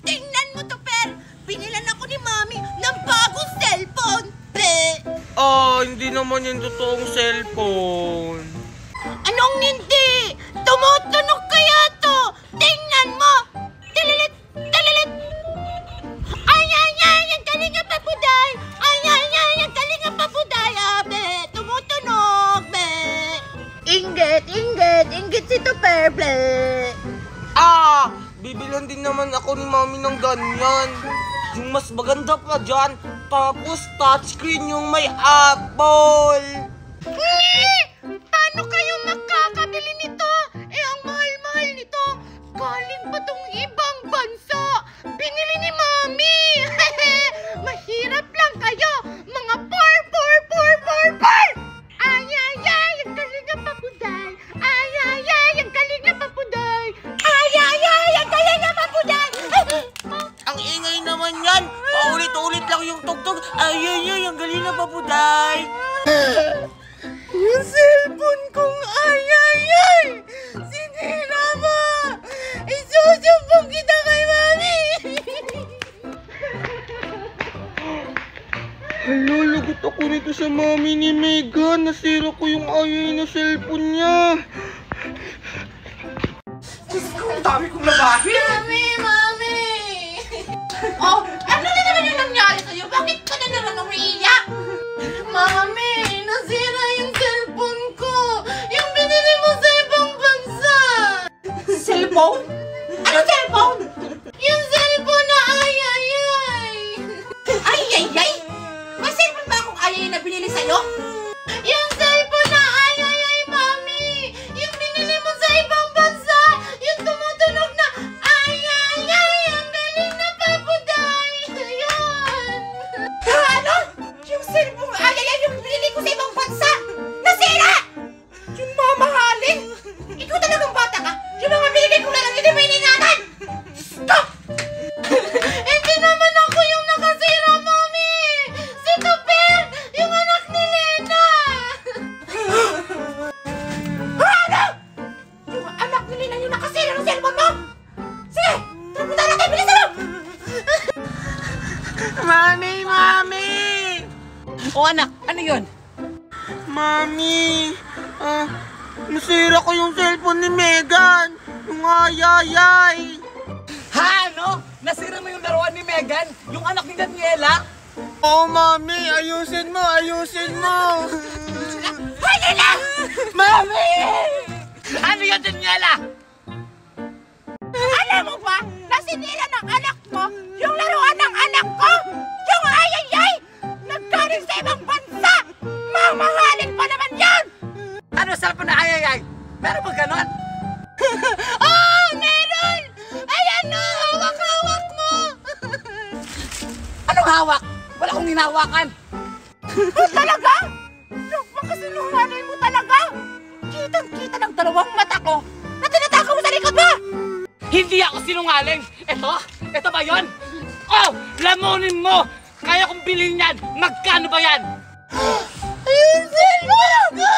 Tingnan mo to, Per. Binilan ako ni Mami ng bagong cellphone. Hindi naman yung totoong cellphone. Anong hindi? Tumutunog kaya to. Tingnan mo. Tililit, tililit. Ay, ang galing nga papuday. Ay, ang galing nga papuday. Be, tumutunog, be. Inggit si to, Per, ble. Bibilan din naman ako ni Mami ng ganyan. Yung mas maganda pa dyan, tapos touchscreen yung may Apple. Paano kayo makakabili nito? Ang mahal-mahal nito. Galing pa tong ibang bansa. Binili ni Mami. Mahirap lang kayo, mga poor. Ay, ang galing nga papuday. Ay, ang galing nga papuday. Ay, ang galing nga papuday. Ang ingay naman yan. Paulit-ulit lang yung tugtog. Ay, ang galing na papuday. Yung cellphone kong ay. Sinira mo. Isusumbong kita kay Mami. Hala, lagot ako nito sa Mami ni Megan. Nasira ko yung ayay na cellphone niya. Ang dami kong labahin. Mami. Ano na naman yung nangyari sa'yo? Bakit ka na naman umiiyak? Mami, nasira yung cellphone ko. Yung binili mo sa ibang bansa. Cellphone? Ano cellphone? Yung cellphone na ay. Ay? May cellphone ba akong ay na binili sa'yo? Yung cellphone na ay, Mami. Yung binili mo sa ibang bansa. Yung tumutunog na ay. Ang galing na papuday. Ayan. Ano? Yung cellphone ay, yung binili ko sa ibang bansa. Nasira! Yung mamahalin. Ikaw talagang bata ka. Yung mga binili ko na lang, hindi mo iningatan. Stop! Hindi naman ako yung nakasira, Mami. Si Tupper, yung anak ni Lena. Ano? Yung anak ni Lena yung nakasira ng cellphone mo? Sige, punta natin, bilisan mo! Mami! Anak, ano yun? Mami! Nasira ko yung cellphone ni Megan. Yung ayayay. Ano? Nasira mo yung laruan ni Megan? Yung anak ni Daniela? Mami! Ayusin mo! Ano na? Mami! Ano yun, Daniela? Alam mo ba, nasinira ng anak mo yung laruan ng anak ko? Yung ayayay! Nagkaroon sa ibang bansa! Mamahalin pa naman yan! Ano cellphone na ayayay? Meron ba ganon? Meron! Ayan o! Hawak-hawak mo! Anong hawak? Wala akong hinahawakan. Talaga? Napakasinungaling mo talaga! Kitang-kita ng dalawang mata ko na tinatakaw mo sa likod mo! Hindi ako sinungaling. Ito ba yun? Lamunin mo! Kaya kong bilhin yan. Magkano ba yan? Ayun, cellphone ko!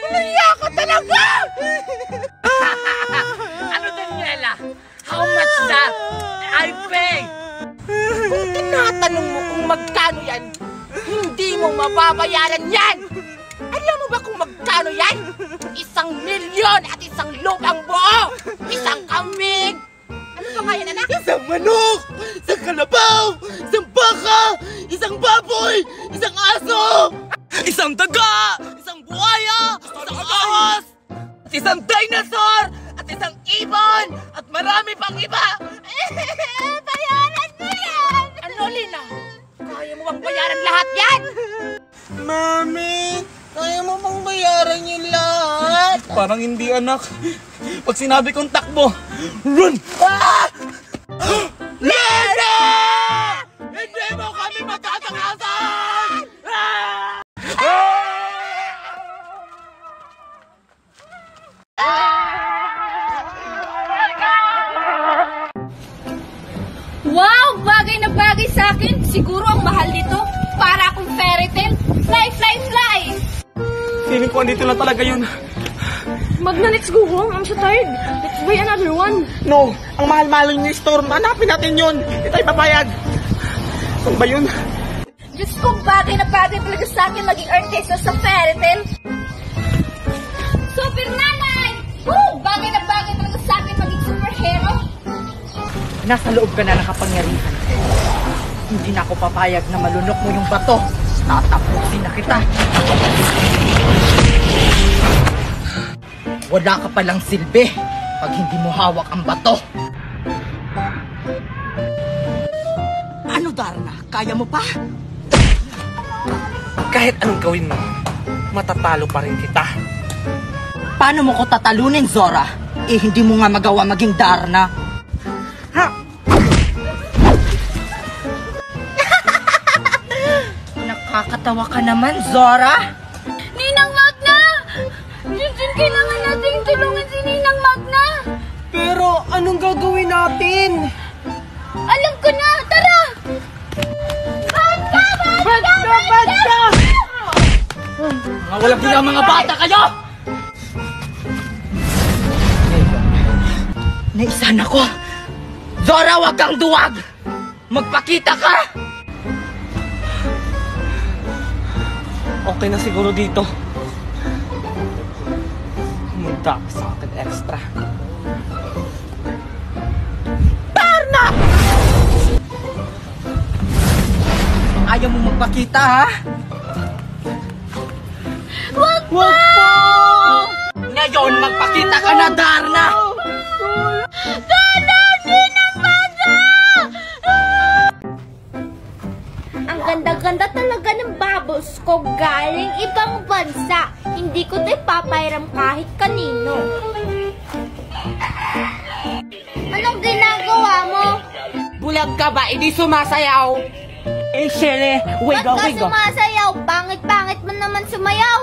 Umiyak ka talaga! Ano, Daniela? How much that? I pay! Kung tinatanong mo kung magkano yan, hindi mo mababayaran yan! Alam mo ba kung magkano yan? 1,000,000 at 1 lupang buo! 1 kambing! Ano ba kaya, anak? 1 manok! 1 kalabaw! 1 baka! 1 baboy! 1 aso! 1 daga! 1 buhaya! 1 ahas! 1 dinosaur! At 1 ibon! At marami pang iba! Bayaran mo yan! Ano, Lina? Kaya mo bang bayaran lahat yan? Mami! Kaya mo bang bayaran yung lahat? Parang hindi, anak. Pag sinabi kong takbo, run! Lena! Hindi mo kami matatakasan! Wow! Bagay na bagay sa akin. Siguro ang mahal nito. Para akong fairy tale. Fly, fly, fly! Feeling ko andito na talaga yun. Magna, let's go home. I'm so tired. Let's buy another one. No, ang mahal-mahal yung store. Hanapin natin yun. Hindi tayo papayag. Saan ba yun? Diyos ko, bagay na bagay talaga sa akin maging artista sa fairy tale. Super nanay! Woo! Bagay na bagay talaga sa akin maging superhero. Nasa loob ka na ng kapangyarihan. Hindi na ako papayag na malunok mo yung bato. Tatapusin na kita. Wala ka palang silbi pag hindi mo hawak ang bato. Ano, Darna? Kaya mo pa? Kahit anong gawin mo, matatalo pa rin kita. Paano mo ko tatalunin, Zora? Eh, hindi mo nga magawa maging Darna. Ha? Nakakatawa ka naman, Zora. Ninang Magna! Jinjin, kailangan natin tulungan si Ninang Magna. Pero anong gagawin natin? Alam ko na! Tara! Badka! Mga walang bilang mga bata kayo! Naisan ako. Zora, wag kang duwag! Magpakita ka! Okay na siguro dito. Pumunta ako sa akin extra. Darna! Ayaw mo magpakita, ha? Wag Wag po! Ngayon, magpakita ka na, Darna! Darna! Ninang Magna! Ang ganda-ganda talaga ng bubbles ko galing ibang bansa. Hindi ko ito papairam kahit kanino. Anong ginagawa mo? Bulag ka ba? Hindi sumasayaw! Eh, Shere, Ba't ka sumasayaw? Pangit-pangit mo naman sumayaw.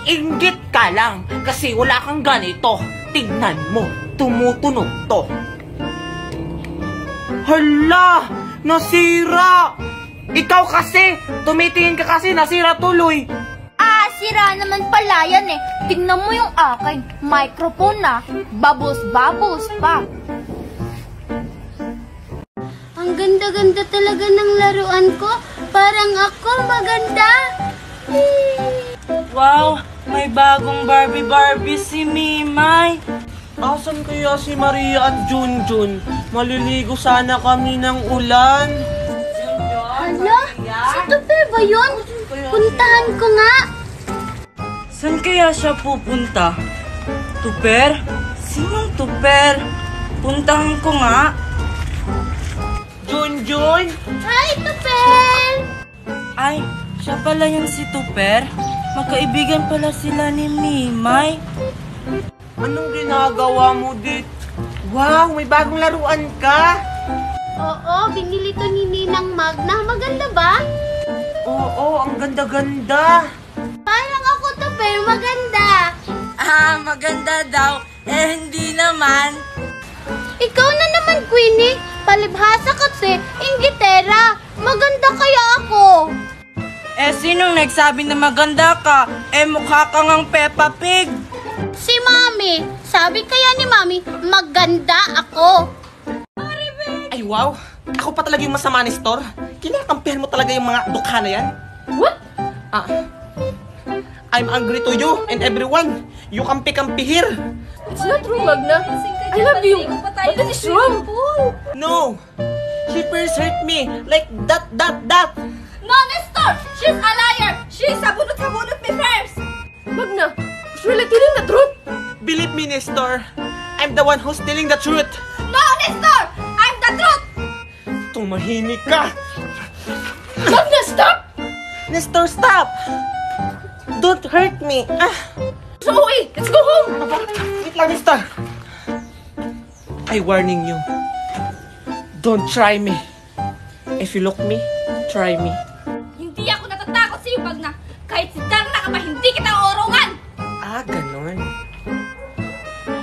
Inggit ka lang kasi wala kang ganito. Tignan mo, tumutunog to. Hala! Nasira! Ikaw kasi! Tumitingin ka kasi, nasira tuloy. Ah, sira naman pala yan eh. Tingnan mo yung akin. Microphone na. Babos-babos pa. Ang ganda-ganda talaga ng laruan ko. Parang ako maganda. Wow! May bagong Barbie si Mimay. Asan kaya si Maria at Junjun? Maliligo sana kami ng ulan. Hala? Sa tupi ba yun? Puntahan ko nga. Saan kaya siya pupunta? Tuper? Sinong Tuper? Puntahan ko nga. Junjun? Hi, Tupel! Ay, siya pala yung si Tuper. Magkaibigan pala sila ni Mimay. Anong ginagawa mo dit? Wow, may bagong laruan ka! Oo, binili to ni Ninang Magna. Maganda ba? Oo, ang ganda-ganda! Parang ako, Tupel. Maganda. Ah, maganda daw. Eh, hindi naman. Ikaw na naman, Queenie. Palibhasa kasi, inggitera. Maganda kaya ako. Eh, sinong nagsabi na maganda ka? Eh, mukha kang ang Peppa Pig. Si Mami. Sabi kaya ni Mami, maganda ako. Ay wow, ako pa talaga yung masama ni Store. Kinakampihan mo talaga yung mga dukha na yan. What? Ah, I'm angry to you and everyone. You kampi-kampi here. It's not true, Magna. I love you. But that is wrong. No, she first hurt me like that. No, Nestor! She's a liar! She's sabunot-sabunot me first! Magna, she's really telling the truth! Believe me, Nestor. I'm the one who's telling the truth. No, Nestor! I'm the truth! Tumahimik ka. Magna, stop! Nestor, stop. Don't hurt me. Ah, Zoe, let's go home! wait lang, Nestor. I warning you. Don't try me. If you look me, try me. Hindi ako natatakot sa iyo, Magna. Kahit si Darna ka pa, hindi kita uurungan! Ah, ganun.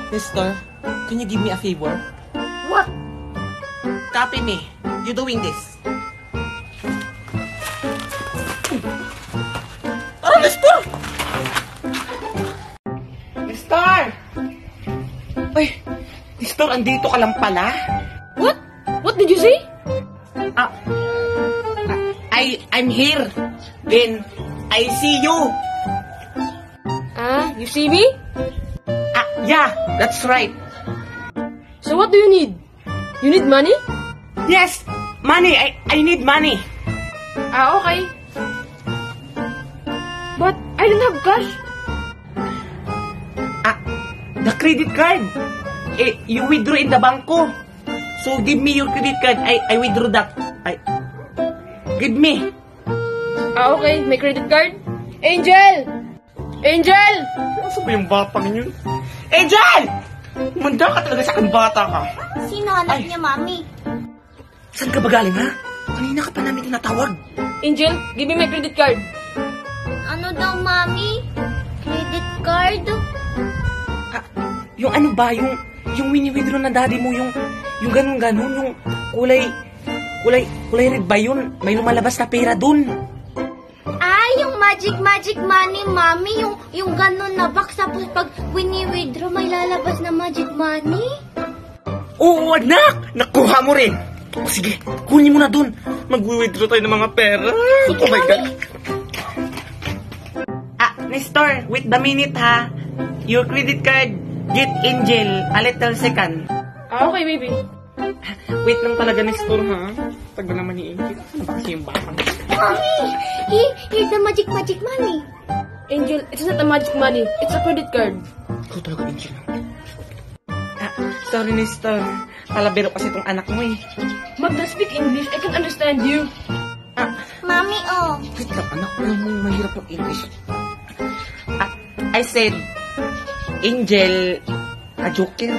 Nestor, can you give me a favor? What? Copy me. You doing this. Tara, Nestor! Nestor! Ay, Nestor, andito ka lang pala. What? What did you say? I'm here. Then, I see you. You see me? Yeah, that's right. So what do you need? You need money? Yes, money. I need money. Okay. But I don't have cash. The credit card. You withdraw in the banko. So, give me your credit card. I withdraw that. Give me. Okay, may credit card. Angel! Angel! Ano ba yung batang yun? Angel! Manda ka talaga sa akin, bata ka. Sino anak niya, Mami? Saan ka ba galing, ha? Kanina ka pa namin tinatawag. Angel, give me my credit card. Ano daw, Mami? Credit card? Yung ano ba, yung mini-withdraw na daddy mo, yung ganun-ganun, yung kulay red ba yun? May lumalabas na pera dun. Yung magic money, Mami. Yung ganun na box. Tapos pag wini-withdraw, may lalabas na magic money. Oo, anak! Nakuha mo rin. O sige, kunin mo na dun. Mag-withdraw tayo ng mga pera. Sige, Oh my God. Mami. Nestor, wait the minute, ha? Your credit card, get Angel, a little second. Okay, baby. Wait lang talaga, Nestor, ha? Tagal naman ni Angel. Ano ba kasi yung bata? Mami, here's the magic money. Angel, it's not a magic money. It's a credit card. Ikaw talaga, Angel. Sorry, Nestor. Talabero kasi itong anak mo, eh. Magda, speak English. I can understand you. Mami, Wait lang, anak. Alam mo, mahirap ang English. I said, Angel, a joker.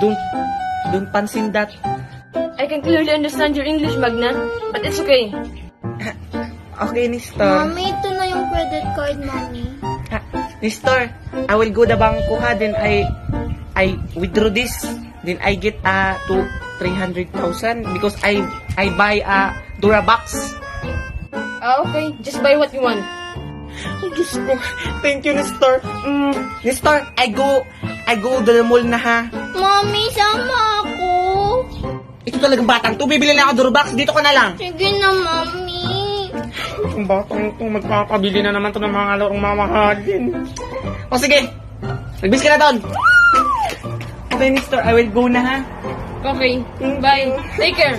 Don't pansin that. I can clearly understand your English, Magna. But it's okay. Okay, Nestor. Mami, ito na yung credit card, Mami. Nestor, I will go the bangko, ha? Then I withdraw this. Then I get to 300,000 because I buy a Durabox. Okay. Just buy what you want. Oh, Diyos ko. Thank you, Nestor. Nestor, I go to the mall na, ha? Mami, sama ako. Ito talagang batang to. Bibili na ako Durabox. Dito ka na lang. Sige na, Mami. Itong batang ito, magpapabili na naman to ng mga larong mamahalin. O sige, nagbis ka na doon. Okay, Nestor, I will go na, ha? Okay. Bye. Take care.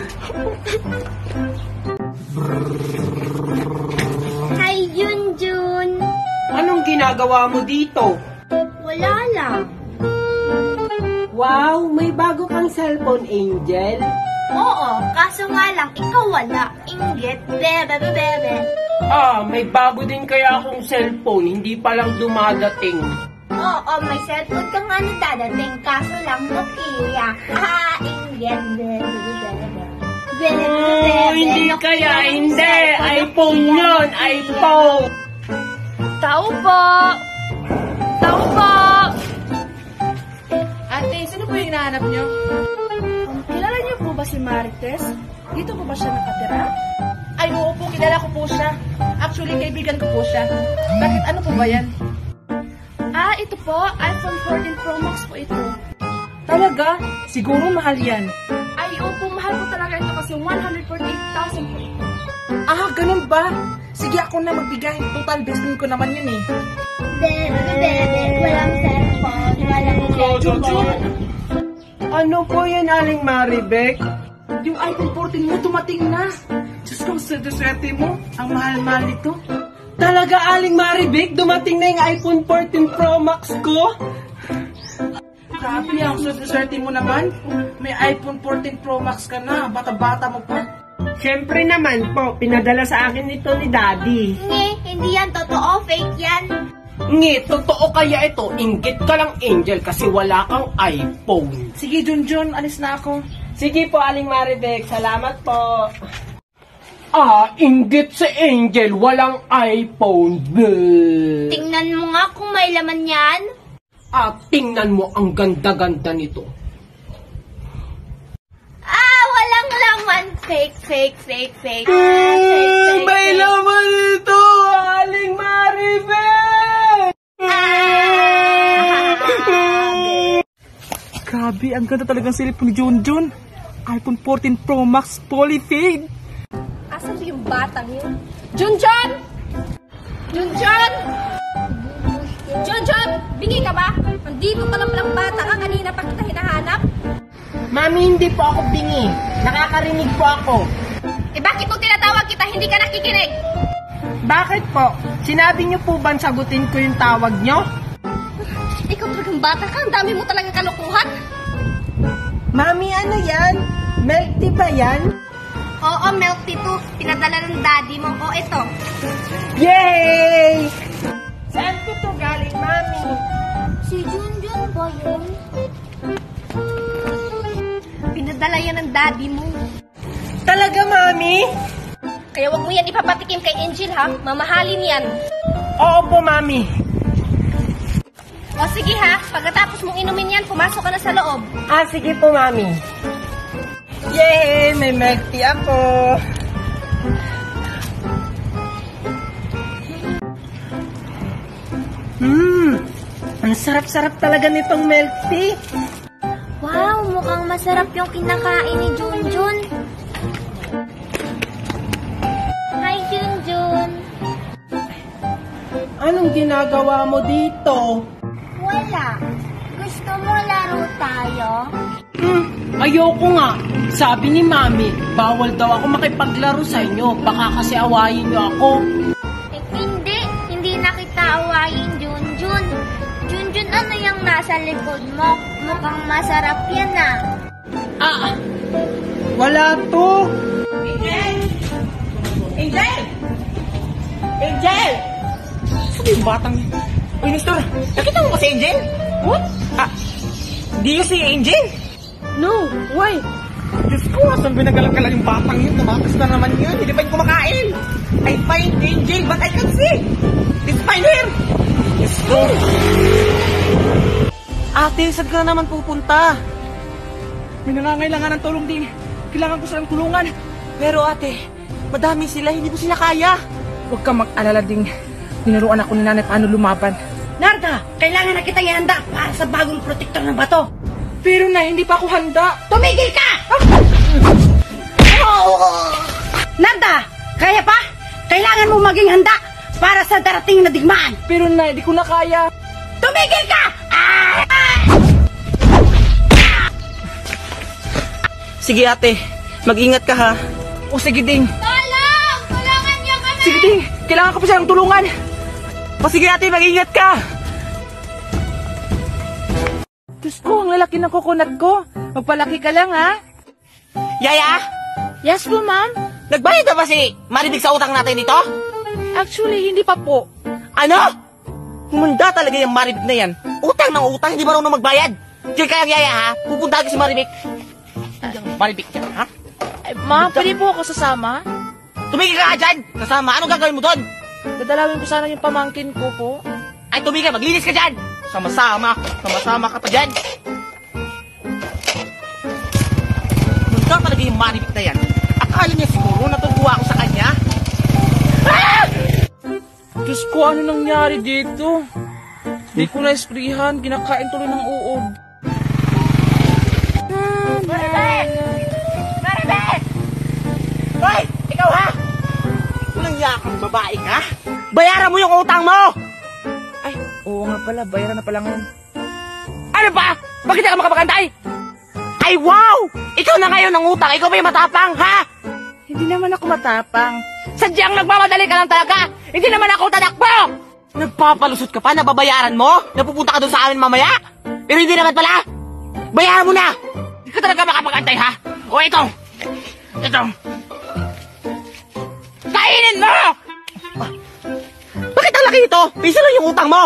Hi, Junjun. Anong ginagawa mo dito? Wala lang. Wow, may bago kang cellphone, Angel. Oo, kaso nga lang, ikaw wala. Inggit, bebe. May bago din kaya akong cellphone, hindi pa lang dumadating. Oo, may cellphone ka nga na dadating, kaso lang Nokia. Inggit, bebe. Hindi kaya, hindi. iPhone yun, iPhone. Tao po! Ate, sino po yung hinahanap niyo? Kilala niyo po ba si Marites? Dito po ba siya nakatira? Ay, oo po, kilala ko po siya. Actually, kaibigan ko po siya. Bakit ano po ba yan? Ito po, iPhone 14 Pro Max po ito. Talaga? Siguro mahal yan. Ay, opo, mahal po talaga ito kasi 148,000 po ito. Ganun ba? Sige, ako na magbigay. Total, best friend ko naman yun eh. Bebe, walang cellphone. Ano po yan, Aling Maribek? Yung iPhone 14 mo dumating na. Diyos ko, swerte mo. Ang mahal-mahal nito. Talaga, Aling Maribek, dumating na yung iPhone 14 Pro Max ko? Grabe, ang swerte mo naman. May iPhone 14 Pro Max ka na. Bata-bata mo pa. Siyempre naman po, pinadala sa akin ito ni Daddy. Hindi yan totoo, fake yan. Totoo kaya ito? Inggit ka lang, Angel, kasi wala kang iPhone. Sige, Junjun, alis na ako. Sige po, Aling Maribek, salamat po. Inggit si Angel, walang iPhone. Bleh. Tingnan mo nga kung may laman yan. Tingnan mo, ang ganda-ganda nito. Walang laman. Fake. May laman ito, Aling Maribek! Grabe, ang ganda talagang cellphone ni Junjun. iPhone 14 Pro Max Polyfade. Asan ba yung batang yun? Junjun! Junjun! Junjun! Bingi ka ba? Nandito ka lang palang bata ka. Kanina pa kita hinahanap. Mami, hindi po ako bingi. Nakakarinig po ako. Eh bakit mo tinatawag kita? Hindi ka nakikinig. Bakit po? Sinabi niyo po ba sagutin ko yung tawag niyo? Ikaw talagang bata ka. Ang dami mo talagang kalokohan. Mami, ano yan? Milk tea ba yan? Oo, milk tea to. Pinadala ng daddy mo. O, ito. Yay! Saan po to galing, Mami? Si Junjun ba yun? Pinadala yan ng daddy mo. Talaga, Mami? Kaya wag mo yan ipapatikim kay Angel, ha? Mamahalin yan. Oo po, Mami. O sige ha, pagkatapos mong inumin yan, pumasok ka na sa loob. Sige po, Mami. Yay! May milk tea ako. Ang sarap-sarap talaga nitong milk tea. Wow, mukhang masarap yung kinakain ni Junjun. Hi, Junjun. Anong ginagawa mo dito? Wala. Gusto mo laro tayo? Ayoko nga. Sabi ni Mami, bawal daw ako makipaglaro sa inyo. Baka kasi awayin niyo ako. Eh, hindi. Hindi na kita awayin, Junjun. Junjun, ano yung nasa likod mo? Mukhang masarap yan Wala to. Angel! Angel! Angel! Sabi yung batang yun. Uy, Nestor, nakita mo ba si Angel? What? Di yun si Angel? No, why? Diyos ko, asan binagalang-galang yung batang yun? Tumakas na naman yun, hindi pa yung kumakain. I find Angel, but I can't see. Let's find her. Diyos ko. Ate, saan ka na naman pupunta? May nangangailangan ng tulong din. Kailangan ko silang tulungan. Pero ate, madami sila, hindi ko sila kaya. Huwag kang mag-alala ding. Tinuruan ako ni nanay paano lumaban. Narda, kailangan na kita ihanda para sa bagong protektor ng bato. Pero na, hindi pa ako handa. Tumigil ka! Narda, kaya pa? Kailangan mo maging handa para sa darating na digmaan. Pero na, hindi ko na kaya. Tumigil ka! Sige ate, mag-ingat ka ha. O sige ding. Tulong! Tulungan niyo kami! Sige ding, kailangan ko pa siyang tulungan. O sige ate, mag-ingat ka. Diyos ko, ang lalaki ng coconut ko. Magpalaki ka lang, ha? Yaya, Yes po, ma'am. nagbayad na ba si Maribig sa utang natin dito? Actually, hindi pa po. Ano? Humanda talaga yung Maribig na yan. Utang ng utang, hindi marunong magbayad. Diyan kaya Yaya ha, pupunta ka si Maribig. Maribig yan ha? Ma'am, pwede po ako sasama? Tumigil ka dyan! Kasama, anong gagawin mo doon? Dadalawin ko sana yung pamangkin ko po. Ay tumigil, maglinis ka dyan! Sama-sama ka pa dyan. Humanda talaga yung Maribig na yan. Akala niya siguro natutuwa ako sa kanya. Diyos ko, ano nangyari dito? Hindi ko na-esprihan, kinakain tuloy ng uod. Maribig! Hoy! Ikaw ha? Walang yakang babae ka? Bayaran mo yung utang mo! Ay, oo nga pala, bayaran na pala ngayon. Ano ba? Bakit ka makapagantay? Ay wow! Ikaw na ngayon ang utang, ikaw ba yung matapang ha? Hindi naman ako matapang. Sadyang nagmamadali ka lang talaga! Hindi naman ako tatakbo! Nagpapalusot ka pa, nababayaran mo? Napupunta ka doon sa amin mamaya? Pero hindi naman pala! Bayaran mo na! Hindi ka talaga makapagantay ha? O ito! Ito! Kainin mo! Bakit ang laki nito? Piso lang yung utang mo!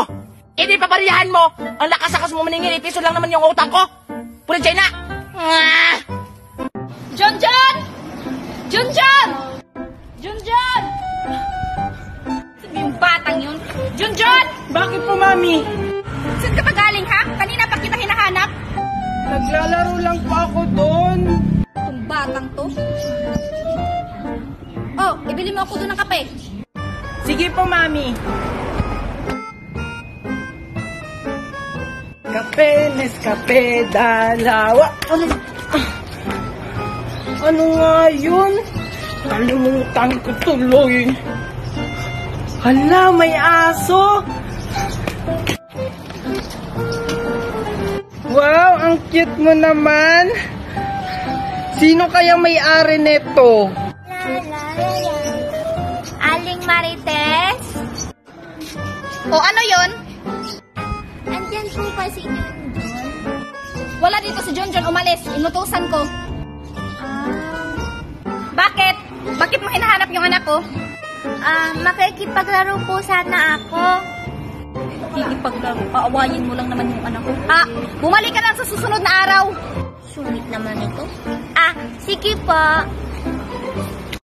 Hindi pa pariyahan mo! Ang lakas-lakas mo maningin, piso lang naman yung utang ko! Puro China! Junjun! Junjun! Junjun! Sabi yung batang yun. Junjun! Bakit po, Mami? Saan ka pa galing, ha? Kanina pa kita hinahanap. Naglalaro lang po ako doon. Itong batang to. Oh, ibili mo ako doon ng kape. Sige po, Mami. Kape. Neskape, dalawa. Ano nga yun? Nalimutan ko tuloy. Hala, may aso. Wow, ang cute mo naman. Sino kaya may-ari nito? Aling Marites? O ano yon? Andyan po ba si Junjun? Wala dito si Junjun, umalis. Inutusan ko. Bakit? Bakit mo hinahanap yung anak ko? Makikipaglaro po sana ako. Kikipaglaro. Paawayin mo lang naman yung anak ko. Bumalik ka lang sa susunod na araw. Sungit naman ito. Sige po.